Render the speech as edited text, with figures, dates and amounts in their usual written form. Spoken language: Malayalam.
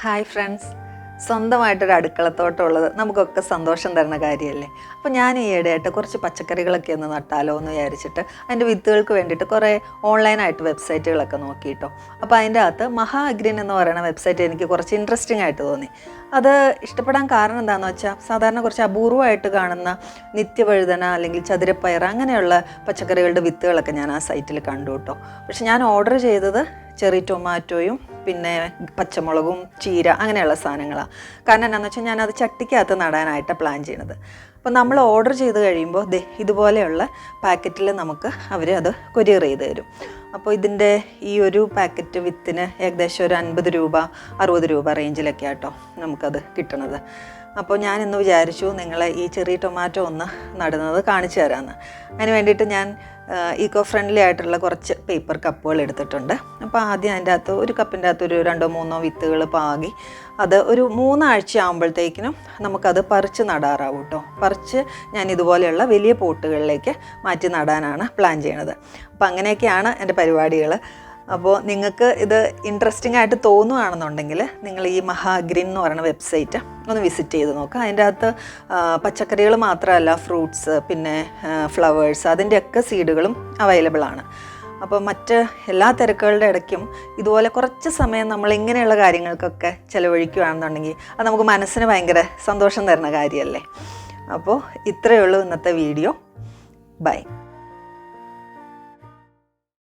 ഹായ് ഫ്രണ്ട്സ്, സ്വന്തമായിട്ടൊരു അടുക്കളത്തോട്ടമുള്ളത് നമുക്കൊക്കെ സന്തോഷം തരുന്ന കാര്യമല്ലേ. അപ്പോൾ ഞാൻ ഈ ഇടയായിട്ട് കുറച്ച് പച്ചക്കറികളൊക്കെ ഒന്ന് നട്ടാലോ എന്ന് വിചാരിച്ചിട്ട് അതിൻ്റെ വിത്തുകൾക്ക് വേണ്ടിയിട്ട് കുറേ ഓൺലൈനായിട്ട് വെബ്സൈറ്റുകളൊക്കെ നോക്കിയിട്ടോ. അപ്പോൾ അതിൻ്റെ അകത്ത് മഹാ അഗ്രീൻ എന്ന് പറയുന്ന വെബ്സൈറ്റ് എനിക്ക് കുറച്ച് ഇൻട്രസ്റ്റിംഗ് ആയിട്ട് തോന്നി. അത് ഇഷ്ടപ്പെടാൻ കാരണം എന്താണെന്ന് വെച്ചാൽ സാധാരണ കുറച്ച് അപൂർവമായിട്ട് കാണുന്ന നിത്യവഴുതന അല്ലെങ്കിൽ ചതുരപ്പയർ അങ്ങനെയുള്ള പച്ചക്കറികളുടെ വിത്തുകളൊക്കെ ഞാൻ ആ സൈറ്റിൽ കണ്ടു കേട്ടോ. പക്ഷെ ഞാൻ ഓർഡർ ചെയ്തത് ചെറി ടൊമാറ്റോയും പിന്നെ പച്ചമുളകും ചീര അങ്ങനെയുള്ള സാധനങ്ങളാണ്. കാരണം എന്താണെന്ന് വെച്ചാൽ ഞാനത് ചട്ടിക്കകത്ത് നടാനായിട്ടാണ് പ്ലാൻ ചെയ്യണത്. അപ്പോൾ നമ്മൾ ഓർഡർ ചെയ്ത് കഴിയുമ്പോൾ ഇതുപോലെയുള്ള പാക്കറ്റിൽ നമുക്ക് അവർ അത് കൊറിയർ ചെയ്ത് തരും. അപ്പോൾ ഇതിൻ്റെ ഈ ഒരു പാക്കറ്റ് വിത്തിന് ഏകദേശം ഒരു 50 രൂപ 60 രൂപ റേഞ്ചിലൊക്കെ ആട്ടോ നമുക്കത് കിട്ടണത്. അപ്പോൾ ഞാനിന്ന് വിചാരിച്ചു നിങ്ങളെ ഈ ചെറിയ ടൊമാറ്റോ ഒന്ന് നടുന്നത് കാണിച്ചു തരാമെന്ന്. അതിന് വേണ്ടിയിട്ട് ഞാൻ ഈക്കോ ഫ്രണ്ട്ലി ആയിട്ടുള്ള കുറച്ച് പേപ്പർ കപ്പുകൾ എടുത്തിട്ടുണ്ട്. അപ്പോൾ ആദ്യം അതിൻ്റെ അകത്ത് ഒരു കപ്പിൻ്റെ അകത്ത് ഒരു 2-3 വിത്തുകൾ പാകി അത് ഒരു 3 ആഴ്ച ആകുമ്പോഴത്തേക്കിനും നമുക്കത് പറിച്ച് നടാറാവും കേട്ടോ. പറിച്ച് ഞാൻ ഇതുപോലെയുള്ള വലിയ പോട്ടുകളിലേക്ക് മാറ്റി നടാനാണ് പ്ലാൻ ചെയ്യണത്. അപ്പോൾ അങ്ങനെയൊക്കെയാണ് എൻ്റെ പരിപാടികൾ. അപ്പോൾ നിങ്ങൾക്ക് ഇത് ഇൻട്രസ്റ്റിംഗ് ആയിട്ട് തോന്നുകയാണെന്നുണ്ടെങ്കിൽ നിങ്ങൾ ഈ മഹാ അഗ്രീൻ എന്ന് പറയുന്ന വെബ്സൈറ്റ് ഒന്ന് വിസിറ്റ് ചെയ്ത് നോക്കുക. അതിൻ്റെ അകത്ത് പച്ചക്കറികൾ മാത്രമല്ല, ഫ്രൂട്ട്സ് പിന്നെ ഫ്ലവേഴ്സ് അതിൻ്റെയൊക്കെ സീഡുകളും അവൈലബിൾ ആണ്. അപ്പോൾ മറ്റ് എല്ലാ തിരക്കുകളുടെ ഇടയ്ക്കും ഇതുപോലെ കുറച്ച് സമയം നമ്മൾ ഇങ്ങനെയുള്ള കാര്യങ്ങൾക്കൊക്കെ ചിലവഴിക്കുകയാണെന്നുണ്ടെങ്കിൽ അത് നമുക്ക് മനസ്സിന് ഭയങ്കര സന്തോഷം തരുന്ന കാര്യമല്ലേ. അപ്പോൾ ഇത്രയേ ഉള്ളൂ ഇന്നത്തെ വീഡിയോ. ബൈ.